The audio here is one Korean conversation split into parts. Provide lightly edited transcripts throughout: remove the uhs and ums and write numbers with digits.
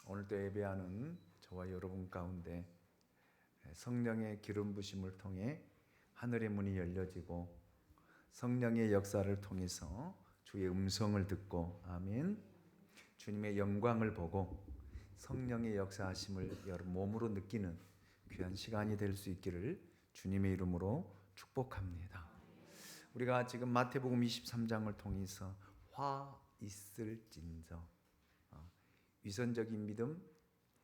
오늘도 예배하는 저와 여러분 가운데 성령의 기름 부심을 통해 하늘의 문이 열려지고 성령의 역사를 통해서 주의 음성을 듣고 아멘 주님의 영광을 보고 성령의 역사하심을 여러분 몸으로 느끼는 귀한 시간이 될 수 있기를 주님의 이름으로 축복합니다. 우리가 지금 마태복음 23장을 통해서 화 있을진저 위선적인 믿음,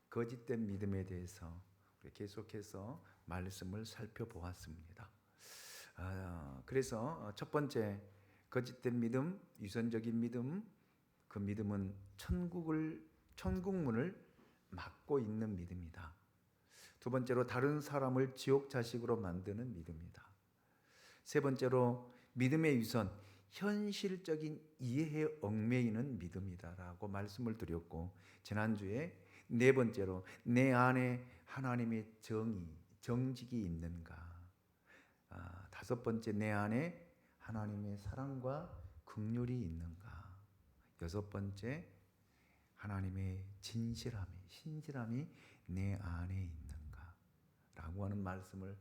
거짓된 믿음에 대해서 우리 계속해서 말씀을 살펴보았습니다. 그래서 첫 번째 거짓된 믿음, 위선적인 믿음, 그 믿음은 천국문을 막고 있는 믿음이다. 두 번째로 다른 사람을 지옥 자식으로 만드는 믿음이다. 세 번째로 믿음의 위선, 현실적인 이해에 얽매이는 믿음이다라고 말씀을 드렸고, 지난주에 네 번째로 내 안에 하나님의 정직이 있는가, 다섯 번째 내 안에 하나님의 사랑과 긍휼이 있는가, 여섯 번째 하나님의 신실함이 내 안에 있는가 라고 하는 말씀을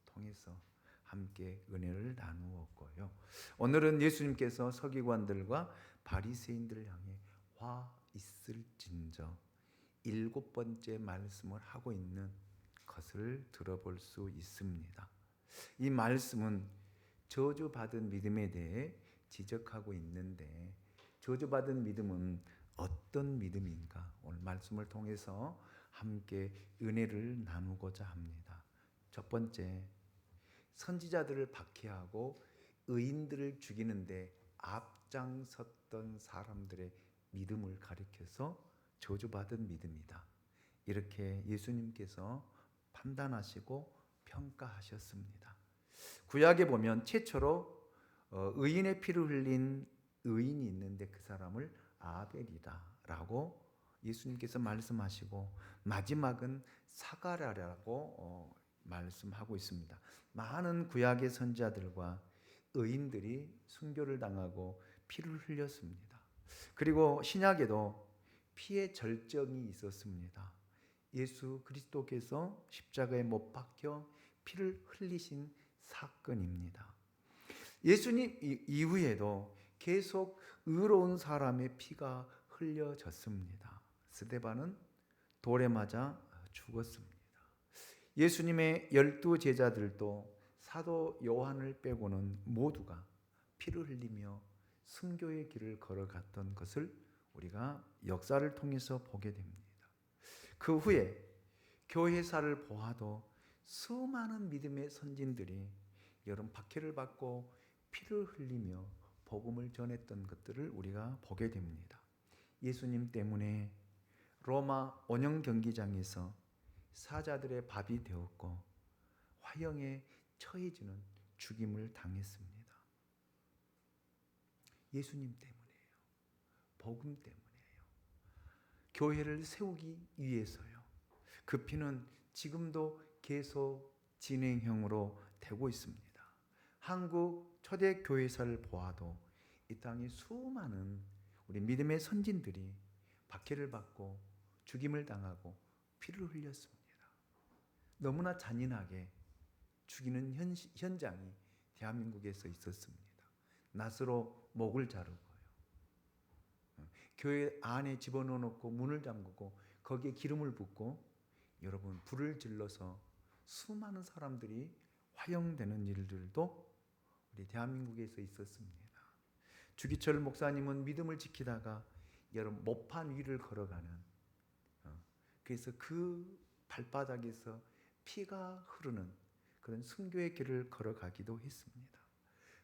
통해서 함께 은혜를 나누었고요. 오늘은 예수님께서 서기관들과 바리새인들을 향해 화 있을진저 일곱 번째 말씀을 하고 있는 것을 들어볼 수 있습니다. 이 말씀은 저주받은 믿음에 대해 지적하고 있는데, 저주받은 믿음은 어떤 믿음인가? 오늘 말씀을 통해서 함께 은혜를 나누고자 합니다. 첫 번째, 선지자들을 박해하고 의인들을 죽이는데 앞장섰던 사람들의 믿음을 가리켜서 저주받은 믿음이다. 이렇게 예수님께서 판단하시고 평가하셨습니다. 구약에 보면 최초로 의인의 피를 흘린 의인이 있는데 그 사람을 아벨이다라고 예수님께서 말씀하시고, 마지막은 사가랴라고 말씀하고 있습니다. 많은 구약의 선지자들과 의인들이 순교를 당하고 피를 흘렸습니다. 그리고 신약에도 피의 절정이 있었습니다. 예수 그리스도께서 십자가에 못 박혀 피를 흘리신 사건입니다. 예수님 이후에도 계속 의로운 사람의 피가 흘려졌습니다. 스데반은 돌에 맞아 죽었습니다. 예수님의 12 제자들도 사도 요한을 빼고는 모두가 피를 흘리며 순교의 길을 걸어갔던 것을 우리가 역사를 통해서 보게 됩니다. 그 후에 교회사를 보아도 수많은 믿음의 선진들이 여러 박해를 받고 피를 흘리며 복음을 전했던 것들을 우리가 보게 됩니다. 예수님 때문에 로마 원형 경기장에서 사자들의 밥이 되었고 화형에 처해지는 죽임을 당했습니다. 예수님 때문이에요. 복음 때문이에요. 교회를 세우기 위해서요. 그 피는 지금도 계속 진행형으로 되고 있습니다. 한국 초대 교회사를 보아도 이 땅에 수많은 우리 믿음의 선진들이 박해를 받고 죽임을 당하고 피를 흘렸습니다. 너무나 잔인하게 죽이는 현장이 대한민국에서 있었습니다. 낫으로 목을 자르고요. 교회 안에 집어넣어 놓고 문을 잠그고 거기에 기름을 붓고 여러분 불을 질러서 수많은 사람들이 화형되는 일들도 우리 대한민국에서 있었습니다. 주기철 목사님은 믿음을 지키다가 여러분 모판 위를 걸어가는, 그래서 그 발바닥에서 피가 흐르는 그런 순교의 길을 걸어가기도 했습니다.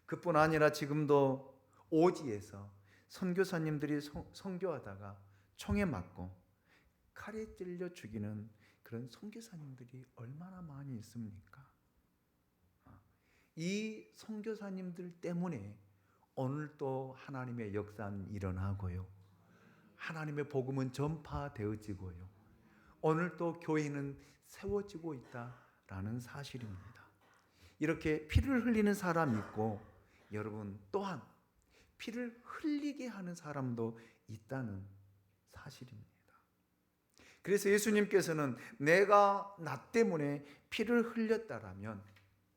그뿐 아니라 지금도 오지에서 선교사님들이 선교하다가 총에 맞고 칼에 찔려 죽이는 그런 선교사님들이 얼마나 많이 있습니까? 이 선교사님들 때문에 오늘 또 하나님의 역사는 일어나고요. 하나님의 복음은 전파되어지고요. 오늘 또 교회는 세워지고 있다라는 사실입니다. 이렇게 피를 흘리는 사람이 있고, 여러분 또한 피를 흘리게 하는 사람도 있다는 사실입니다. 그래서 예수님께서는 내가 나 때문에 피를 흘렸다라면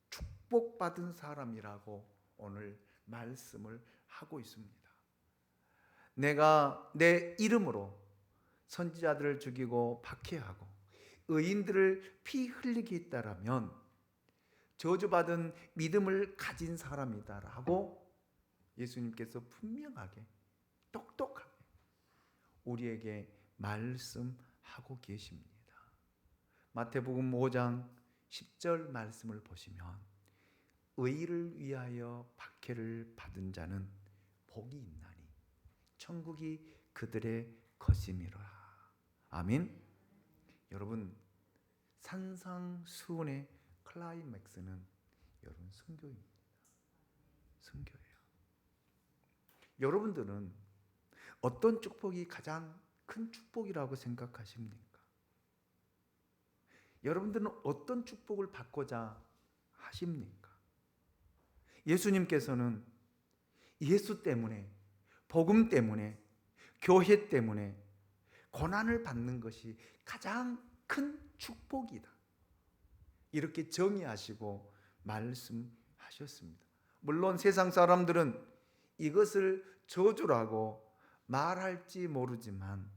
축복받은 사람이라고 오늘 말씀을 하고 있습니다. 내가 내 이름으로 선지자들을 죽이고 박해하고 의인들을 피 흘리게 했다라면 저주받은 믿음을 가진 사람이다라고 예수님께서 분명하게 똑똑하게 우리에게 말씀하고 계십니다. 마태복음 5장 10절 말씀을 보시면 의를 위하여 박해를 받은 자는 복이 있나니 천국이 그들의 것임이라. 아멘. 여러분, 산상수훈의 클라이맥스는 여러분 순교입니다. 순교예요. 여러분들은 어떤 축복이 가장 큰 축복이라고 생각하십니까? 여러분들은 어떤 축복을 받고자 하십니까? 예수님께서는 예수 때문에, 복음 때문에, 교회 때문에 고난을 받는 것이 가장 큰 축복이다, 이렇게 정의하시고 말씀하셨습니다. 물론 세상 사람들은 이것을 저주라고 말할지 모르지만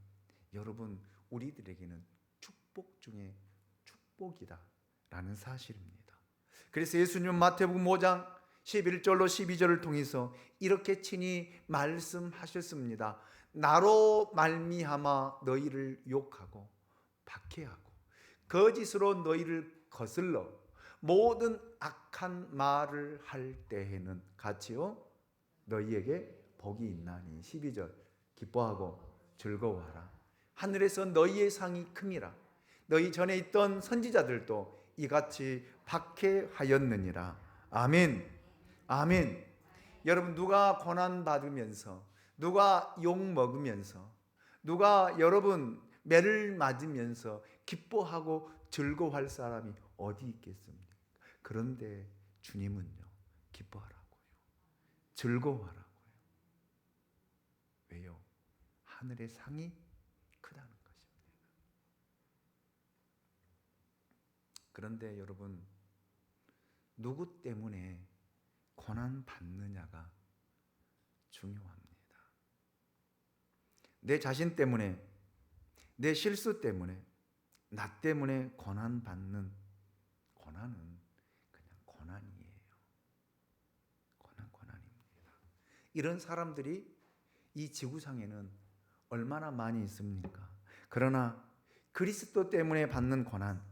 여러분, 우리들에게는 축복 중에 축복이다라는 사실입니다. 그래서 예수님은 마태복음 5장 11절로 12절을 통해서 이렇게 친히 말씀하셨습니다. 나로 말미암아 너희를 욕하고 박해하고 거짓으로 너희를 거슬러 모든 악한 말을 할 때에는 같이요 너희에게 복이 있나니. 12절 기뻐하고 즐거워하라. 하늘에서 너희의 상이 큼이라. 너희 전에 있던 선지자들도 이같이 박해하였느니라. 아멘. 아멘. 여러분, 누가 고난 받으면서, 누가 욕 먹으면서, 누가 여러분 매를 맞으면서 기뻐하고 즐거워할 사람이 어디 있겠습니까? 그런데 주님은요, 기뻐하라고요, 즐거워하라고요. 왜요? 하늘의 상이 크다는 것입니다. 그런데 여러분, 누구 때문에 고난 받느냐가 중요합니다. 내 자신 때문에, 내 실수 때문에, 나 때문에 고난 받는 고난은 그냥 고난이에요. 고난입니다. 이런 사람들이 이 지구상에는 얼마나 많이 있습니까? 그러나 그리스도 때문에 받는 고난,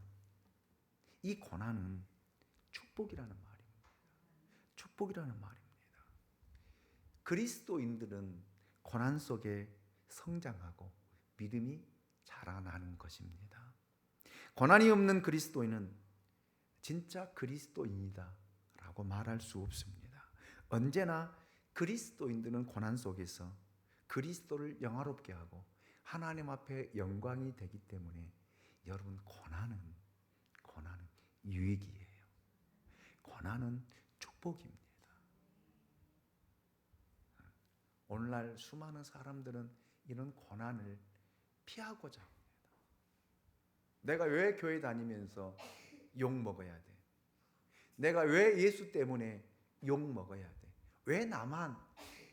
이 고난은 축복이라는 말입니다. 축복이라는 말입니다. 그리스도인들은 고난 속에 성장하고 믿음이 자라나는 것입니다. 고난이 없는 그리스도인은 진짜 그리스도인이다 라고 말할 수 없습니다. 언제나 그리스도인들은 고난 속에서 그리스도를 영화롭게 하고 하나님 앞에 영광이 되기 때문에 여러분, 고난은 유익이에요. 고난은 축복입니다. 오늘날 수많은 사람들은 이런 고난을 피하고자 합니다. 내가 왜 교회 다니면서 욕 먹어야 돼? 내가 왜 예수 때문에 욕 먹어야 돼? 왜 나만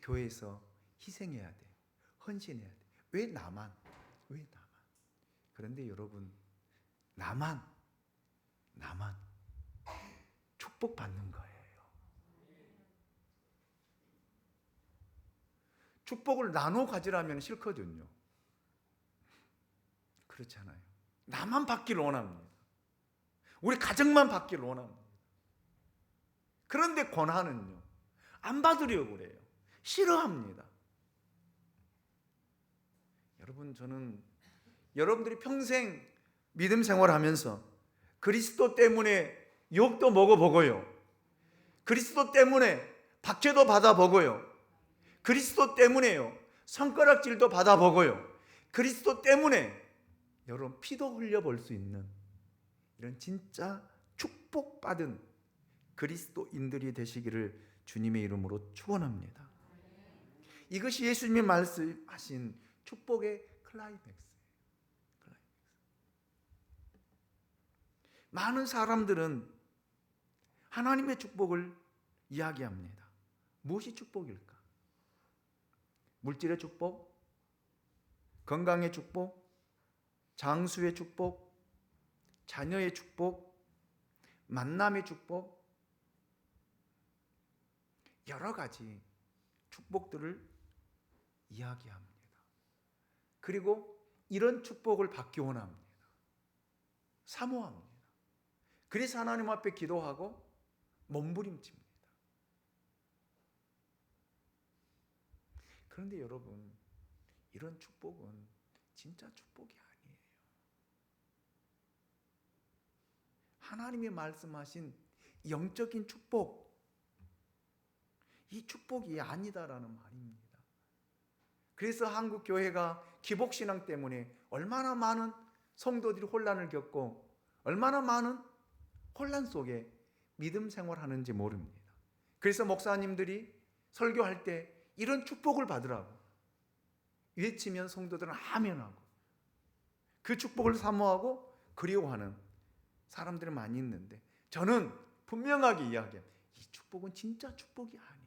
교회에서 희생해야 돼? 헌신해야 돼? 왜 나만? 그런데 여러분, 나만 축복받는 거예요. 축복을 나눠 가지라면 싫거든요. 그렇잖아요. 나만 받기를 원합니다. 우리 가정만 받기를 원합니다. 그런데 고난은요, 안 받으려고 그래요. 싫어합니다. 여러분, 저는 여러분들이 평생 믿음 생활하면서 그리스도 때문에 욕도 먹어보고요, 그리스도 때문에 박해도 받아보고요, 그리스도 때문에요 손가락질도 받아보고요, 그리스도 때문에 여러분 피도 흘려볼 수 있는 이런 진짜 축복받은 그리스도인들이 되시기를 주님의 이름으로 축원합니다. 이것이 예수님이 말씀하신 축복의 클라이맥스예요. 많은 사람들은 하나님의 축복을 이야기합니다. 무엇이 축복일까? 물질의 축복, 건강의 축복, 장수의 축복, 자녀의 축복, 만남의 축복, 여러 가지 축복들을 이야기합니다. 그리고 이런 축복을 받기 원합니다. 사모합니다. 그래서 하나님 앞에 기도하고 몸부림칩니다. 그런데 여러분, 이런 축복은 진짜 축복이 아니에요. 하나님이 말씀하신 영적인 축복, 이 축복이 아니다라는 말입니다. 그래서 한국 교회가 기복신앙 때문에 얼마나 많은 성도들이 혼란을 겪고 얼마나 많은 혼란 속에 믿음 생활하는지 모릅니다. 그래서 목사님들이 설교할 때 이런 축복을 받으라고 외치면 성도들은 아멘하고 그 축복을 사모하고 그리워하는 사람들이 많이 있는데, 저는 분명하게 이야기해요. 이 축복은 진짜 축복이 아니에요.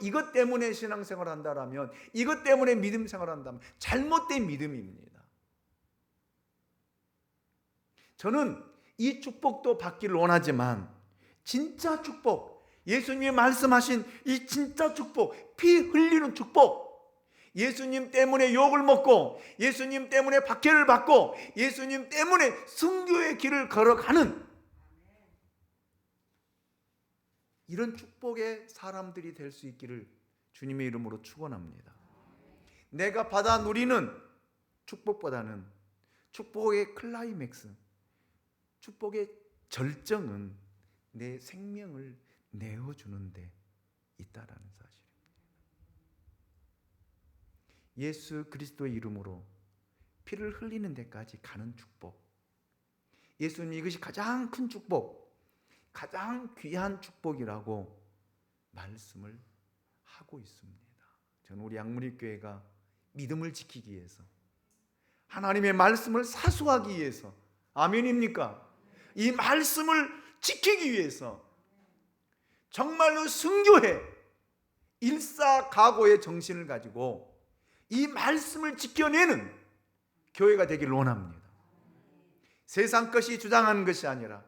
이것 때문에 신앙생활을 한다면, 이것 때문에 믿음 생활을 한다면 잘못된 믿음입니다. 저는 이 축복도 받기를 원하지만 진짜 축복, 예수님이 말씀하신 이 진짜 축복, 피 흘리는 축복, 예수님 때문에 욕을 먹고 예수님 때문에 박해를 받고 예수님 때문에 순교의 길을 걸어가는 이런 축복의 사람들이 될 수 있기를 주님의 이름으로 축원합니다. 내가 받아 누리는 축복보다는 축복의 클라이맥스, 축복의 절정은 내 생명을 내어주는 데 있다라는 사실입니다. 예수 그리스도의 이름으로 피를 흘리는 데까지 가는 축복, 예수님 이것이 가장 큰 축복, 가장 귀한 축복이라고 말씀을 하고 있습니다. 저는 우리 양무리교회가 믿음을 지키기 위해서, 하나님의 말씀을 사수하기 위해서, 아멘입니까? 이 말씀을 지키기 위해서 정말로 순교해 일사각오의 정신을 가지고 이 말씀을 지켜내는 교회가 되기를 원합니다. 세상 것이 주장하는 것이 아니라,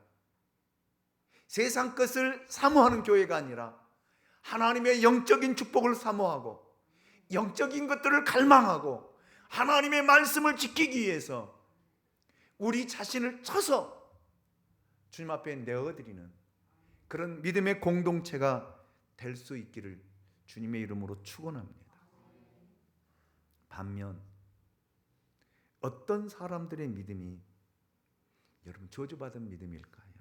세상 것을 사모하는 교회가 아니라 하나님의 영적인 축복을 사모하고 영적인 것들을 갈망하고 하나님의 말씀을 지키기 위해서 우리 자신을 쳐서 주님 앞에 내어드리는 그런 믿음의 공동체가 될 수 있기를 주님의 이름으로 축원합니다. 반면 어떤 사람들의 믿음이 여러분 저주받은 믿음일까요?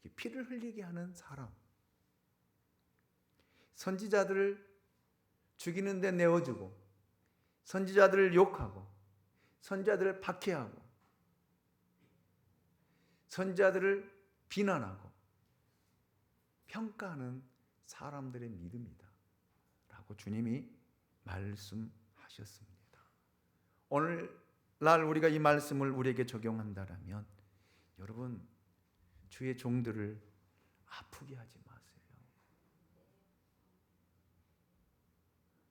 이렇게 피를 흘리게 하는 사람, 선지자들을 죽이는 데 내어주고 선지자들을 욕하고 선지자들을 박해하고 선지자들을 비난하고 평가하는 사람들의 믿음이다 라고 주님이 말씀하셨습니다. 오늘날 우리가 이 말씀을 우리에게 적용한다면 여러분, 주의 종들을 아프게 하지 마세요.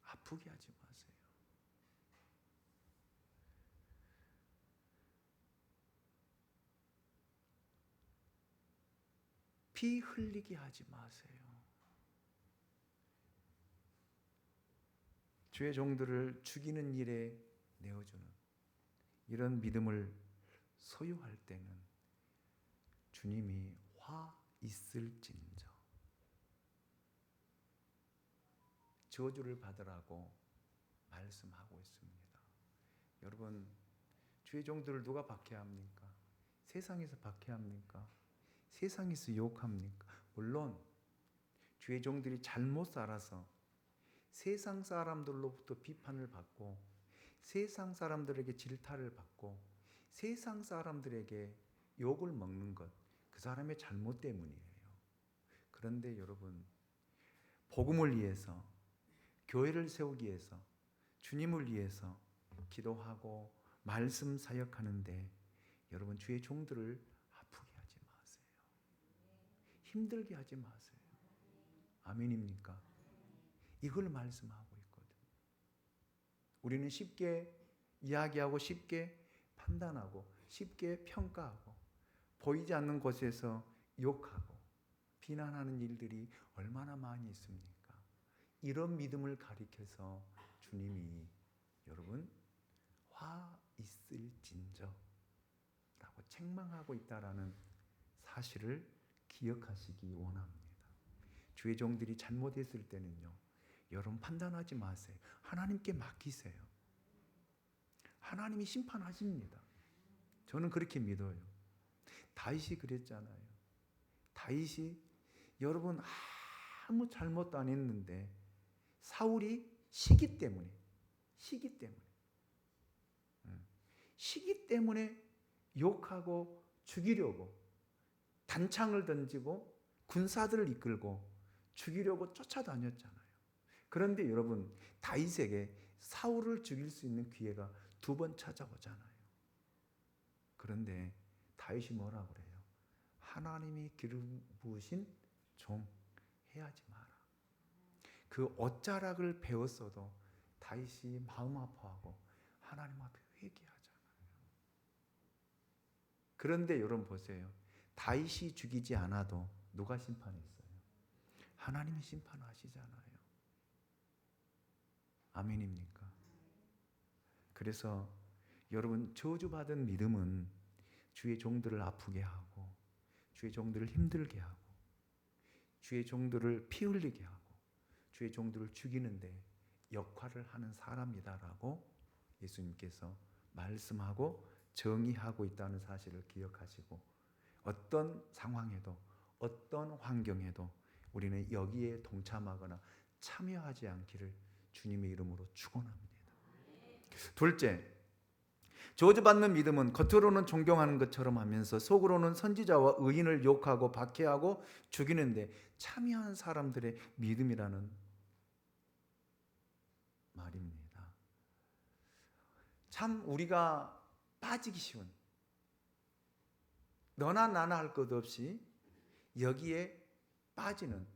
아프게 하지 마세요. 피 흘리게 하지 마세요. 주의 종들을 죽이는 일에 내어주는 이런 믿음을 소유할 때는 주님이 화 있을진저 저주를 받으라고 말씀하고 있습니다. 여러분, 주의 종들을 누가 박해합니까? 세상에서 박해합니까? 세상에서 욕합니까? 물론 주의 종들이 잘못 살아서 세상 사람들로부터 비판을 받고 세상 사람들에게 질타를 받고 세상 사람들에게 욕을 먹는 것, 그 사람의 잘못 때문이에요. 그런데 여러분, 복음을 위해서, 교회를 세우기 위해서, 주님을 위해서 기도하고 말씀 사역하는데 여러분 주의 종들을 아프게 하지 마세요. 힘들게 하지 마세요. 아멘입니까? 이걸 말씀하고 있거든요. 우리는 쉽게 이야기하고 쉽게 판단하고 쉽게 평가하고 보이지 않는 곳에서 욕하고 비난하는 일들이 얼마나 많이 있습니까? 이런 믿음을 가리켜서 주님이 여러분 화 있을진저 라고 책망하고 있다라는 사실을 기억하시기 원합니다. 주의 종들이 잘못했을 때는요, 여러분 판단하지 마세요. 하나님께 맡기세요. 하나님이 심판하십니다. 저는 그렇게 믿어요. 다윗이 그랬잖아요. 다윗이 여러분 아무 잘못도 안 했는데 사울이 시기 때문에 욕하고 죽이려고 단창을 던지고 군사들을 이끌고 죽이려고 쫓아다녔잖아요. 그런데 여러분 다윗에게 사울을 죽일 수 있는 기회가 2번 찾아오잖아요. 그런데 다윗이 뭐라고 그래요? 하나님이 기름 부으신 종 해하지 마라. 그 옷자락을 베었어도 다윗이 마음 아파하고 하나님 앞에 회개하잖아요. 그런데 여러분 보세요. 다윗이 죽이지 않아도 누가 심판했어요? 하나님이 심판하시잖아요. 아멘입니까? 그래서 여러분 저주받은 믿음은 주의 종들을 아프게 하고 주의 종들을 힘들게 하고 주의 종들을 피 흘리게 하고 주의 종들을 죽이는데 역할을 하는 사람이다라고 예수님께서 말씀하고 정의하고 있다는 사실을 기억하시고 어떤 상황에도 어떤 환경에도 우리는 여기에 동참하거나 참여하지 않기를 주님의 이름으로 축원합니다. 둘째, 저주받는 믿음은 겉으로는 존경하는 것처럼 하면서 속으로는 선지자와 의인을 욕하고 박해하고 죽이는데 참여한 사람들의 믿음이라는 말입니다. 참 우리가 빠지기 쉬운, 너나 나나 할 것 없이 여기에 빠지는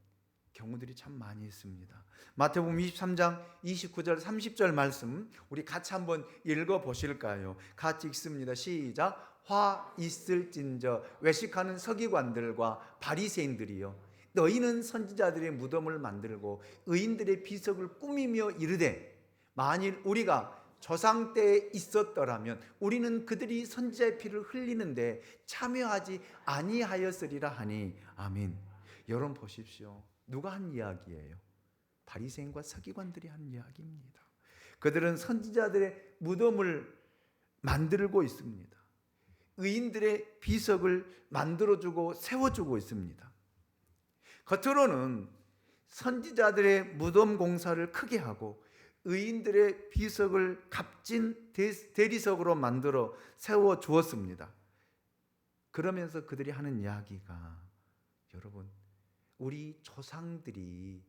경우들이 참 많이 있습니다. 마태복음 23장 29절 30절 말씀 우리 같이 한번 읽어보실까요? 같이 읽습니다. 시작. 화 있을진저 외식하는 서기관들과 바리새인들이여, 너희는 선지자들의 무덤을 만들고 의인들의 비석을 꾸미며 이르되 만일 우리가 조상 때에 있었더라면 우리는 그들이 선지자의 피를 흘리는데 참여하지 아니하였으리라 하니. 아멘. 여러분 보십시오. 누가 한 이야기예요? 바리새인과 서기관들이 한 이야기입니다. 그들은 선지자들의 무덤을 만들고 있습니다. 의인들의 비석을 만들어주고 세워주고 있습니다. 겉으로는 선지자들의 무덤 공사를 크게 하고 의인들의 비석을 값진 대리석으로 만들어 세워주었습니다. 그러면서 그들이 하는 이야기가 여러분 우리 조상들이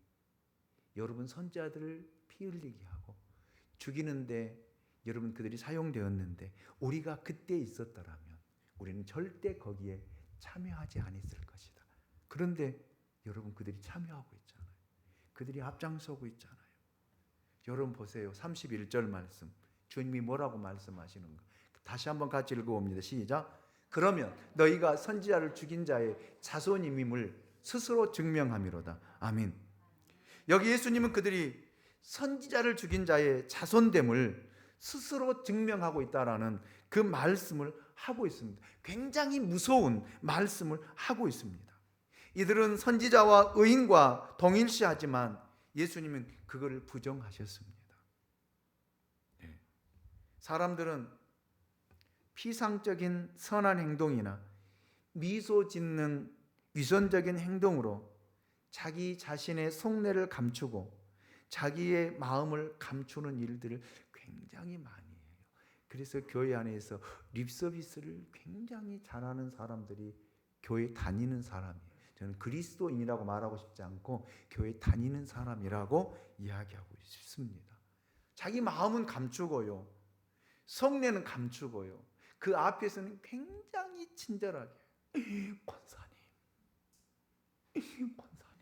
여러분 선지자들을 피 흘리게 하고 죽이는데 여러분 그들이 사용되었는데 우리가 그때 있었더라면 우리는 절대 거기에 참여하지 않았을 것이다. 그런데 여러분 그들이 참여하고 있잖아요. 그들이 앞장서고 있잖아요. 여러분 보세요. 31절 말씀 주님이 뭐라고 말씀하시는가? 다시 한번 같이 읽어봅니다. 시작. 그러면 너희가 선지자를 죽인 자의 자손임임을 스스로 증명함이로다. 아멘. 여기 예수님은 그들이 선지자를 죽인 자의 자손됨을 스스로 증명하고 있다라는 그 말씀을 하고 있습니다. 굉장히 무서운 말씀을 하고 있습니다. 이들은 선지자와 의인과 동일시하지만 예수님은 그것을 부정하셨습니다. 사람들은 피상적인 선한 행동이나 미소 짓는 위선적인 행동으로 자기 자신의 속내를 감추고 자기의 마음을 감추는 일들을 굉장히 많이 해요. 그래서 교회 안에서 립서비스를 굉장히 잘하는 사람들이 교회 다니는 사람이에요. 저는 그리스도인이라고 말하고 싶지 않고 교회 다니는 사람이라고 이야기하고 싶습니다. 자기 마음은 감추고요. 속내는 감추고요. 그 앞에서는 굉장히 친절하게 권사님, 권사님,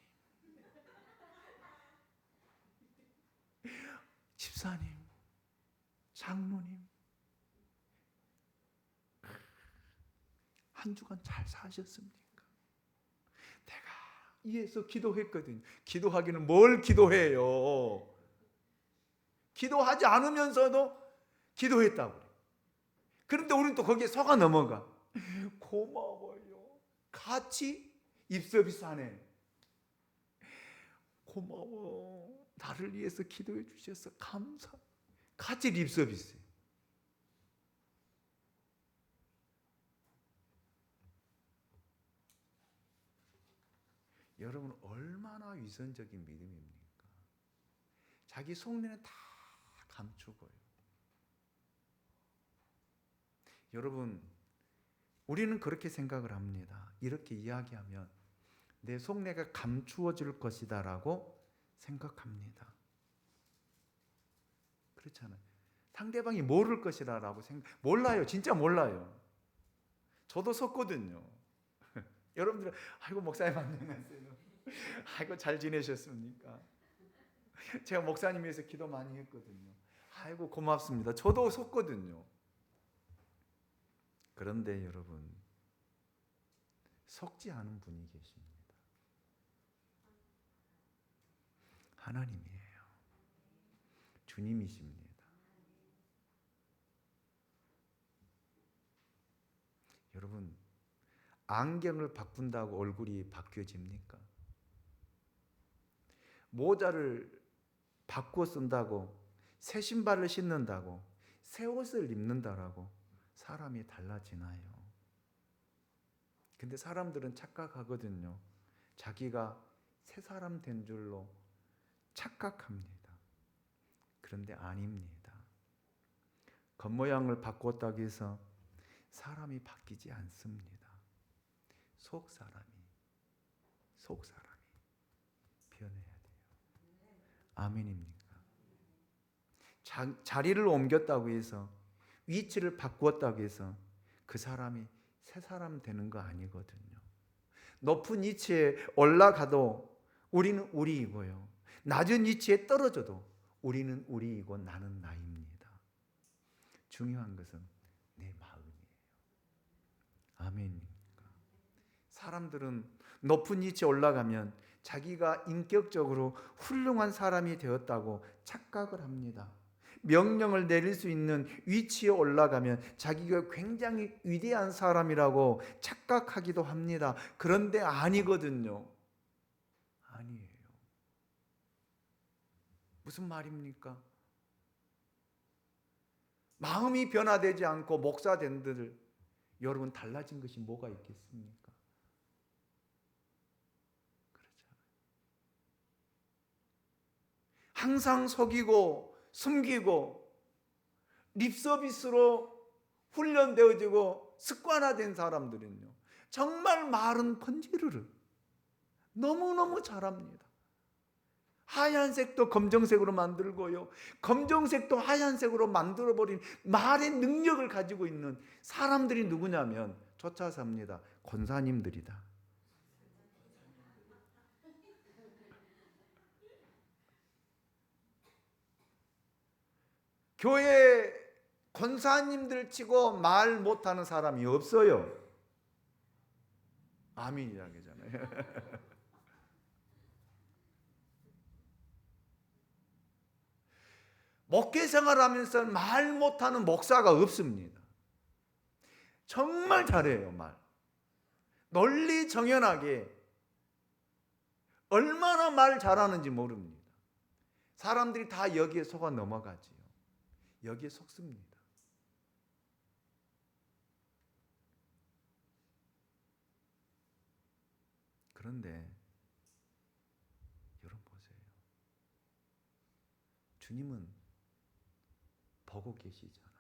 집사님, 장로님, 한 주간 잘 사셨습니까? 내가 위에서 기도했거든요. 기도하기는 뭘 기도해요? 기도하지 않으면서도 기도했다고. 그런데 우리는 또 거기에 속아 넘어가. 고마워요. 같이 입서비싸네. 고마워. 나를 위해서 기도해 주셔서 감사. 같이 립서비스. 여러분 얼마나 위선적인 믿음입니까? 자기 속내는 다 감추고요. 여러분 우리는 그렇게 생각을 합니다. 이렇게 이야기하면 내 속내가 감추어질 것이다 라고 생각합니다. 그렇잖아요. 상대방이 모를 것이다 라고 몰라요. 진짜 몰라요. 저도 섰거든요. 여러분들 아이고 목사님 안녕하세요. 아이고 잘 지내셨습니까? 제가 목사님 위해서 기도 많이 했거든요. 아이고 고맙습니다. 저도 섰거든요. 그런데 여러분 속지 않은 분이 계십니다. 하나님이에요. 주님이십니다. 여러분 안경을 바꾼다고 얼굴이 바뀌어집니까? 모자를 바꾸어 쓴다고, 새 신발을 신는다고, 새 옷을 입는다라고 사람이 달라지나요? 근데 사람들은 착각하거든요. 자기가 새 사람 된 줄로 착각합니다. 그런데 아닙니다. 겉모양을 바꿨다고 해서 사람이 바뀌지 않습니다. 속 사람이 변해야 돼요. 아멘입니까? 자리를 옮겼다고 해서, 위치를 바꾸었다고 해서 그 사람이 새 사람 되는 거 아니거든요. 높은 위치에 올라가도 우리는 우리이고요. 낮은 위치에 떨어져도 우리는 우리이고 나는 나입니다. 중요한 것은 내 마음이에요. 아멘입니까? 사람들은 높은 위치에 올라가면 자기가 인격적으로 훌륭한 사람이 되었다고 착각을 합니다. 명령을 내릴 수 있는 위치에 올라가면 자기가 굉장히 위대한 사람이라고 착각하기도 합니다. 그런데 아니거든요. 아니에요. 무슨 말입니까? 마음이 변화되지 않고 목사된들 여러분 달라진 것이 뭐가 있겠습니까? 그렇잖아요. 항상 속이고 숨기고 립서비스로 훈련되어지고 습관화된 사람들은요, 정말 말은 번지르르 너무너무 잘합니다. 하얀색도 검정색으로 만들고요, 검정색도 하얀색으로 만들어버린 말의 능력을 가지고 있는 사람들이 누구냐면 쫓아 삽니다. 권사님들이다. 교회 권사님들 치고 말 못하는 사람이 없어요. 아멘이라는 거잖아요. 목회 생활하면서 말 못하는 목사가 없습니다. 정말 잘해요, 말. 논리 정연하게 얼마나 말 잘하는지 모릅니다. 사람들이 다 여기에 속아 넘어가지요. 여기에 속습니다. 그런데 여러분 보세요. 주님은 보고 계시잖아요.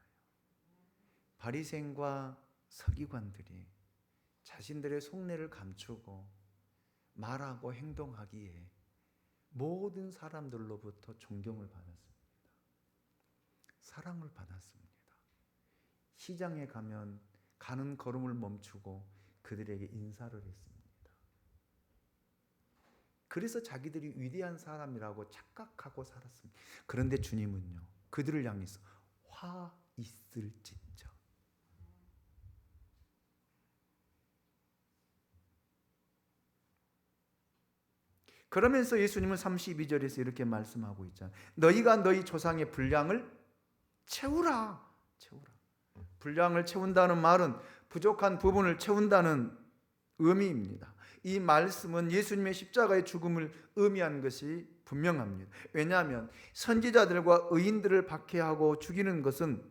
바리새인과 서기관들이 자신들의 속내를 감추고 말하고 행동하기에 모든 사람들로부터 존경을 받았습니다. 사랑을 받았습니다. 시장에 가면 가는 걸음을 멈추고 그들에게 인사를 했습니다. 그래서 자기들이 위대한 사람이라고 착각하고 살았습니다. 그런데 주님은요, 그들을 향해서 화 있을진저. 그러면서 예수님은 32절에서 이렇게 말씀하고 있잖아요. 너희가 너희 조상의 분량을 채우라. 분량을 채운다는 말은 부족한 부분을 채운다는 의미입니다. 이 말씀은 예수님의 십자가의 죽음을 의미하는 것이 분명합니다. 왜냐하면 선지자들과 의인들을 박해하고 죽이는 것은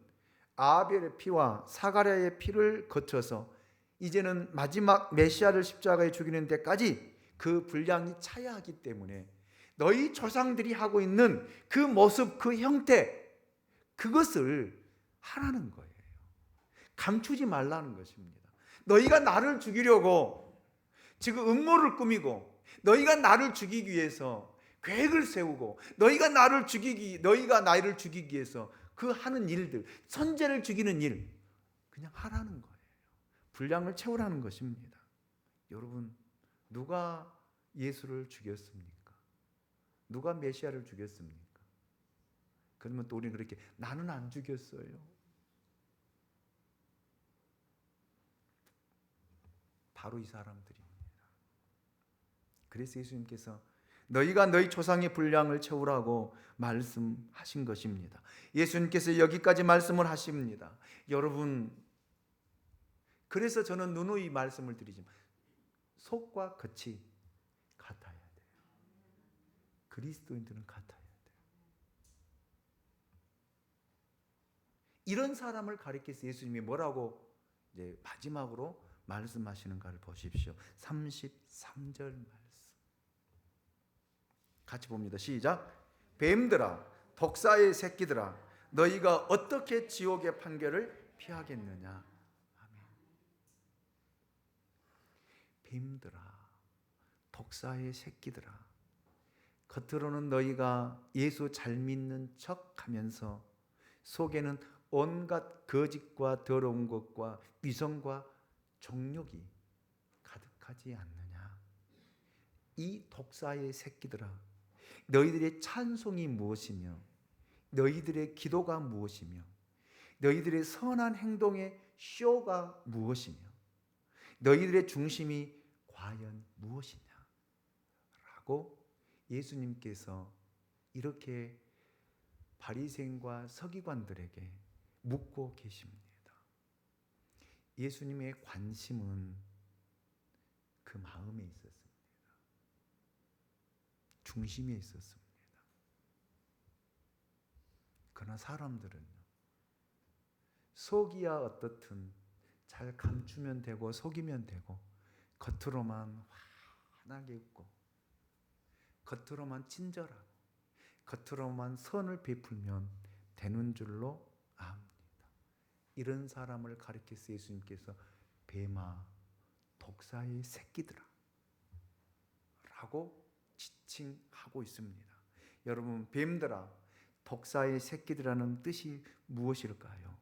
아벨의 피와 사가랴의 피를 거쳐서 이제는 마지막 메시아를 십자가에 죽이는 데까지 그 분량이 차야 하기 때문에 너희 조상들이 하고 있는 그 모습, 그 형태, 그것을 하라는 거예요. 감추지 말라는 것입니다. 너희가 나를 죽이려고 지금 음모를 꾸미고 너희가 나를 죽이기 위해서 계획을 세우고 너희가 나를 죽이기 위해서 그 하는 일들, 선제를 죽이는 일 그냥 하라는 거예요. 분량을 채우라는 것입니다. 여러분, 누가 예수를 죽였습니까? 누가 메시아를 죽였습니까? 그러면 또 우리는 그렇게 나는 안 죽였어요. 바로 이 사람들입니다. 그래서 예수님께서 너희가 너희 조상의 분량을 채우라고 말씀하신 것입니다. 예수님께서 여기까지 말씀을 하십니다. 여러분, 그래서 저는 누누이 말씀을 드리지만 속과 겉이 같아야 돼요. 그리스도인들은 같아야 돼요. 이런 사람을 가리켜서 예수님이 뭐라고 이제 마지막으로 말씀하시는가를 보십시오. 33절 말씀 같이 봅니다. 시작. 뱀들아, 독사의 새끼들아, 너희가 어떻게 지옥의 판결을 피하겠느냐. 아멘. 뱀들아, 독사의 새끼들아, 겉으로는 너희가 예수 잘 믿는 척하면서 속에는 온갖 거짓과 더러운 것과 위선과 정욕이 가득하지 않느냐. 이 독사의 새끼들아, 너희들의 찬송이 무엇이며 너희들의 기도가 무엇이며 너희들의 선한 행동의 쇼가 무엇이며 너희들의 중심이 과연 무엇이냐 라고 예수님께서 이렇게 바리새인과 서기관들에게 묻고 계십니다. 예수님의 관심은 그 마음에 있었습니다. 중심에 있었습니다. 그러나 사람들은 속이야 어떻든 잘 감추면 되고 속이면 되고 겉으로만 환하게 웃고 겉으로만 친절하고 겉으로만 선을 베풀면 되는 줄로 압니다. 이런 사람을 가리켜서 예수님께서 뱀아, 독사의 새끼들아 라고 지칭하고 있습니다. 여러분, 뱀들아, 독사의 새끼들이라는 뜻이 무엇일까요?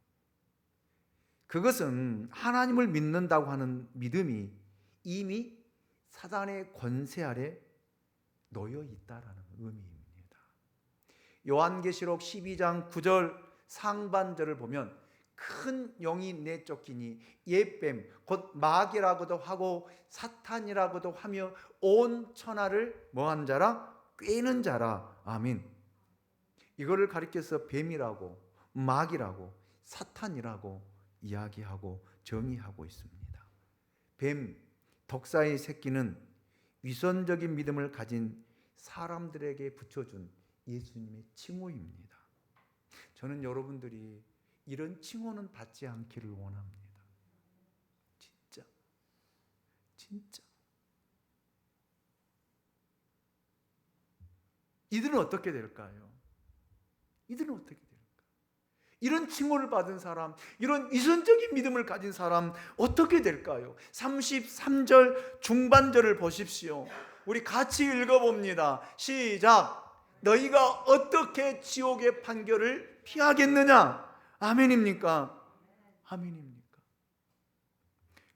그것은 하나님을 믿는다고 하는 믿음이 이미 사단의 권세 아래 놓여 있다라는 의미입니다. 요한계시록 12장 9절 상반절을 보면 큰 용이 내쫓기니 옛뱀 곧 마귀라고도 하고 사탄이라고도 하며 온 천하를 뭐한 자라? 꿰는 자라. 아멘. 이거를 가리켜서 뱀이라고 마귀라고 사탄이라고 이야기하고 정의하고 있습니다. 뱀, 독사의 새끼는 위선적인 믿음을 가진 사람들에게 붙여준 예수님의 칭호입니다. 저는 여러분들이 이런 칭호는 받지 않기를 원합니다. 진짜. 이들은 어떻게 될까요? 이런 칭호를 받은 사람, 이런 위선적인 믿음을 가진 사람 어떻게 될까요? 33절 중반절을 보십시오. 우리 같이 읽어봅니다. 시작. 너희가 어떻게 지옥의 판결을 피하겠느냐? 아멘입니까? 아멘입니까?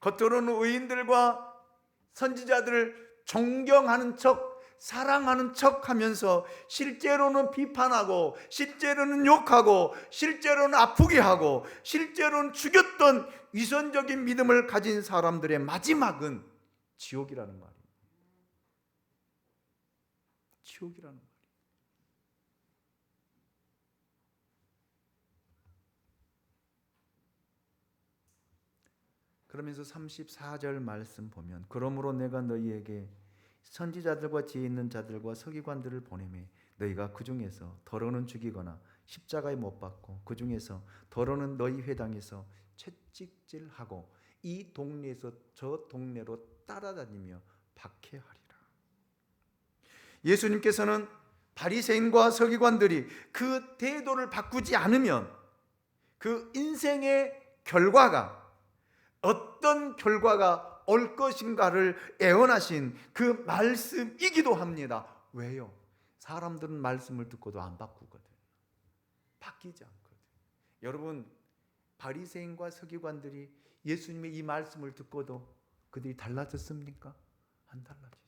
겉으로는 의인들과 선지자들을 존경하는 척, 사랑하는 척 하면서 실제로는 비판하고, 실제로는 욕하고, 실제로는 아프게 하고, 실제로는 죽였던 위선적인 믿음을 가진 사람들의 마지막은 지옥이라는 말입니다. 지옥이라는 말. 그러면서 34절 말씀 보면, 그러므로 내가 너희에게 선지자들과 지혜 있는 자들과 서기관들을 보내매 너희가 그 중에서 더러는 죽이거나 십자가에 못 박고, 그 중에서 더러는 너희 회당에서 채찍질하고 이 동네에서 저 동네로 따라다니며 박해하리라. 예수님께서는 바리새인과 서기관들이 그 태도를 바꾸지 않으면 그 인생의 결과가, 어떤 결과가 올 것인가를 예언하신 그 말씀이기도 합니다. 왜요? 사람들은 말씀을 듣고도 안 바꾸거든요. 바뀌지 않거든요. 여러분, 바리새인과 서기관들이 예수님의 이 말씀을 듣고도 그들이 달라졌습니까? 안 달라지잖아요.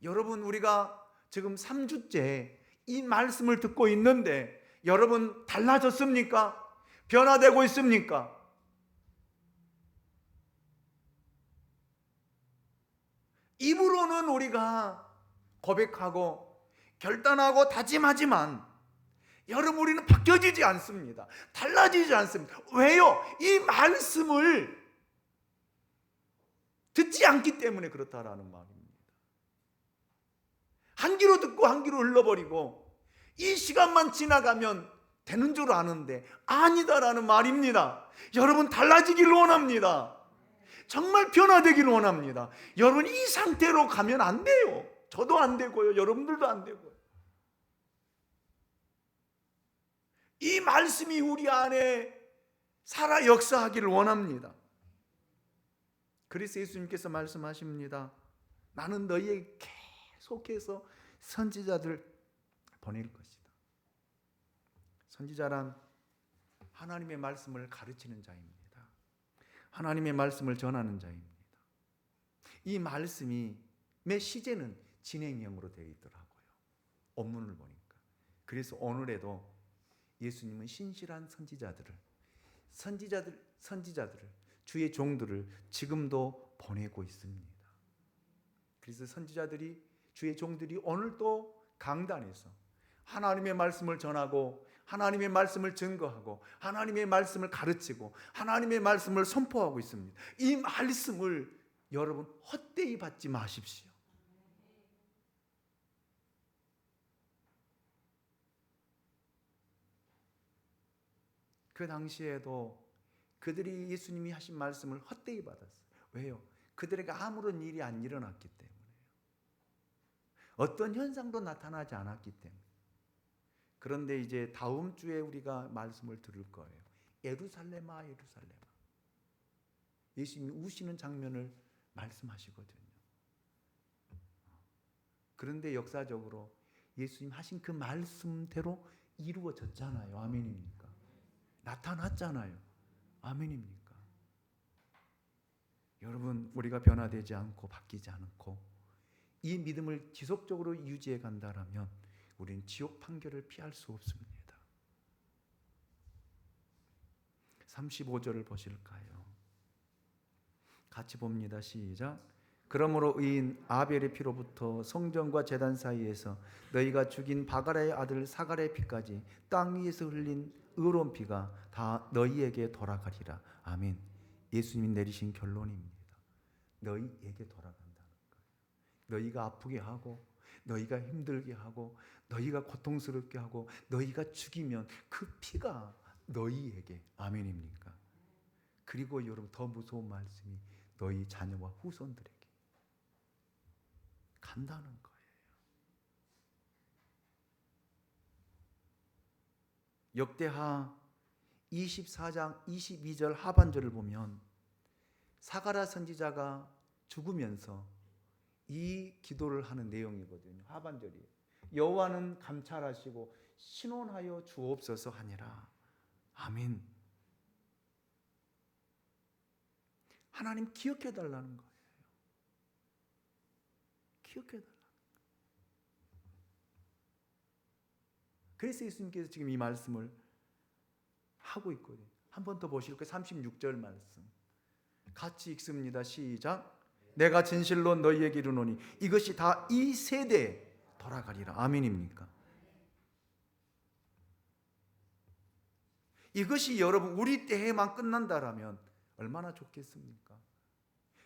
여러분, 우리가 지금 3주째 이 말씀을 듣고 있는데 여러분 달라졌습니까? 변화되고 있습니까? 입으로는 우리가 고백하고 결단하고 다짐하지만 여러분, 우리는 바뀌어지지 않습니다. 달라지지 않습니다. 왜요? 이 말씀을 듣지 않기 때문에 그렇다라는 말입니다. 한 귀로 듣고 한 귀로 흘러버리고 이 시간만 지나가면 되는 줄 아는데 아니다라는 말입니다. 여러분, 달라지기를 원합니다. 정말 변화되기를 원합니다. 여러분, 이 상태로 가면 안 돼요. 저도 안 되고요. 여러분들도 안 되고요. 이 말씀이 우리 안에 살아 역사하기를 원합니다. 그래서 예수님께서 말씀하십니다. 나는 너희에게 계속해서 선지자들 보낼 것이다. 선지자란 하나님의 말씀을 가르치는 자입니다. 하나님의 말씀을 전하는 자입니다. 이 말씀이 매 시제는 진행형으로 되어 있더라고요. 원문을 보니까. 그래서 오늘에도 예수님은 신실한 선지자들을 주의 종들을 지금도 보내고 있습니다. 그래서 선지자들이, 주의 종들이 오늘도 강단에서 하나님의 말씀을 전하고 하나님의 말씀을 증거하고 하나님의 말씀을 가르치고 하나님의 말씀을 선포하고 있습니다. 이 말씀을 여러분 헛되이 받지 마십시오. 그 당시에도 그들이 예수님이 하신 말씀을 헛되이 받았어요. 왜요? 그들에게 아무런 일이 안 일어났기 때문에요. 어떤 현상도 나타나지 않았기 때문에. 그런데 이제 다음 주에 우리가 말씀을 들을 거예요. 예루살렘아, 예루살렘아. 예수님이 우시는 장면을 말씀하시거든요. 그런데 역사적으로 예수님 하신 그 말씀대로 이루어졌잖아요. 아멘입니까? 나타났잖아요. 아멘입니까? 여러분, 우리가 변화되지 않고 바뀌지 않고 이 믿음을 지속적으로 유지해 간다면 우리는 지옥 판결을 피할 수 없습니다. 35절을 보실까요? 같이 봅니다. 시작. 그러므로 의인 아벨의 피로부터 성전과 제단 사이에서 너희가 죽인 바가라의 아들 사가랴의 피까지 땅 위에서 흘린 의로운 피가 다 너희에게 돌아가리라. 아멘. 예수님이 내리신 결론입니다. 너희에게 돌아간다는 거예요. 너희가 아프게 하고 너희가 힘들게 하고 너희가 고통스럽게 하고 너희가 죽이면 그 피가 너희에게, 아멘입니까? 그리고 여러분, 더 무서운 말씀이 너희 자녀와 후손들에게 간다는 거예요. 역대하 24장 22절 하반절을 보면 사가랴 선지자가 죽으면서 이 기도를 하는 내용이거든요. 하반절이에요. 여호와는 감찰하시고 신원하여 주옵소서 하니라. 아멘. 하나님 기억해 달라는 거예요. 기억해 달라는 거예요. 그래서 예수님께서 지금 이 말씀을 하고 있거든요. 한 번 더 보실까요? 36절 말씀 같이 읽습니다. 시작. 내가 진실로 너희에게 이르노니 이것이 다 이 세대에 돌아가리라. 아멘입니까? 이것이 여러분 우리 때에만 끝난다라면 얼마나 좋겠습니까?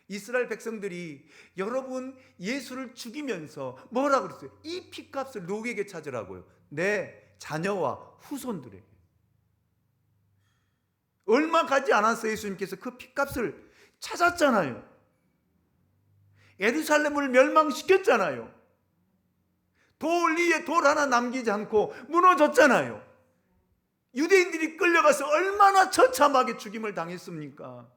이스라엘 백성들이 여러분 예수를 죽이면서 뭐라 그랬어요? 이 피값을 누구에게 찾으라고요? 내 자녀와 후손들에게. 얼마 가지 않았어요. 예수님께서 그 피값을 찾았잖아요. 예루살렘을 멸망시켰잖아요. 돌 위에 돌 하나 남기지 않고 무너졌잖아요. 유대인들이 끌려가서 얼마나 처참하게 죽임을 당했습니까?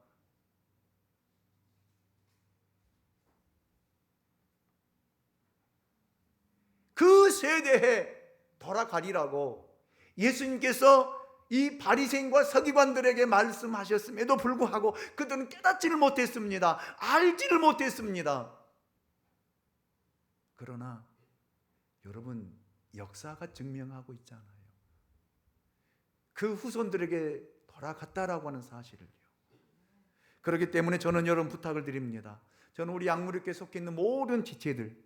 그 세대에 돌아가리라고 예수님께서 이 바리새인과 서기관들에게 말씀하셨음에도 불구하고 그들은 깨닫지를 못했습니다. 알지를 못했습니다. 그러나 여러분 역사가 증명하고 있잖아요. 그 후손들에게 돌아갔다라고 하는 사실을요. 그렇기 때문에 저는 여러분 부탁을 드립니다. 저는 우리 양무리교회에 속해 있는 모든 지체들,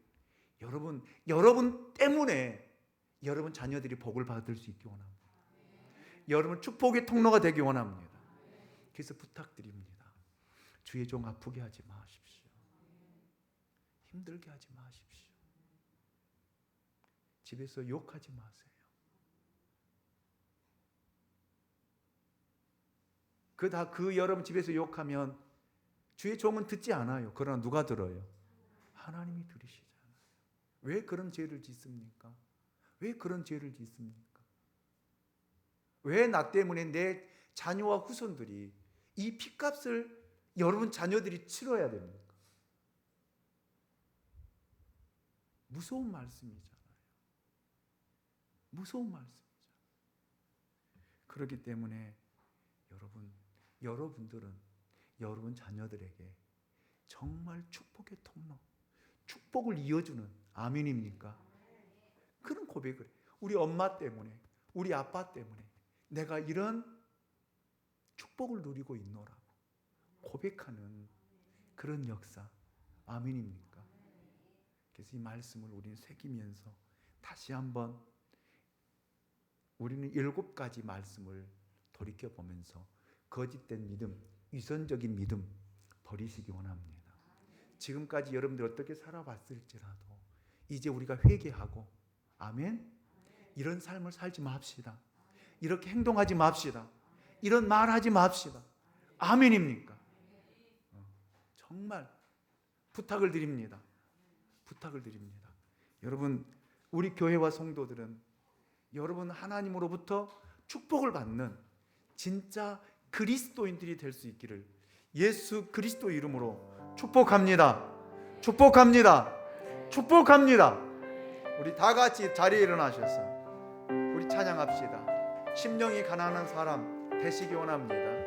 여러분 때문에 여러분 자녀들이 복을 받을 수 있기 원합니다. 여러분 축복의 통로가 되기 원합니다. 그래서 부탁드립니다. 주의 종 아프게 하지 마십시오. 힘들게 하지 마십시오. 집에서 욕하지 마세요. 그 여러분 집에서 욕하면 주의 종은 듣지 않아요. 그러나 누가 들어요? 하나님이 들으시잖아요. 왜 그런 죄를 짓습니까? 왜 그런 죄를 짓습니까? 왜 나 때문에 내 자녀와 후손들이 이 피값을 여러분 자녀들이 치러야 됩니까? 무서운 말씀이잖아요. 무서운 말씀이잖아요. 그렇기 때문에 여러분들은 여러분 자녀들에게 정말 축복의 통로, 축복을 이어주는 아멘입니까? 그런 고백을 해요. 우리 엄마 때문에, 우리 아빠 때문에 내가 이런 축복을 누리고 있노라고 고백하는 그런 역사, 아멘입니까? 그래서 이 말씀을 우리는 새기면서 다시 한번 우리는 7가지 말씀을 돌이켜보면서 거짓된 믿음, 위선적인 믿음 버리시기 원합니다. 지금까지 여러분들 어떻게 살아왔을지라도 이제 우리가 회개하고 아멘? 이런 삶을 살지 맙시다. 이렇게 행동하지 맙시다. 이런 말하지 맙시다. 아멘입니까? 정말 부탁을 드립니다. 부탁을 드립니다. 여러분 우리 교회와 성도들은 여러분 하나님으로부터 축복을 받는 진짜 그리스도인들이 될 수 있기를 예수 그리스도 이름으로 축복합니다. 축복합니다. 축복합니다. 우리 다 같이 자리에 일어나셔서 우리 찬양합시다. 심령이 가난한 사람 되시기 원합니다.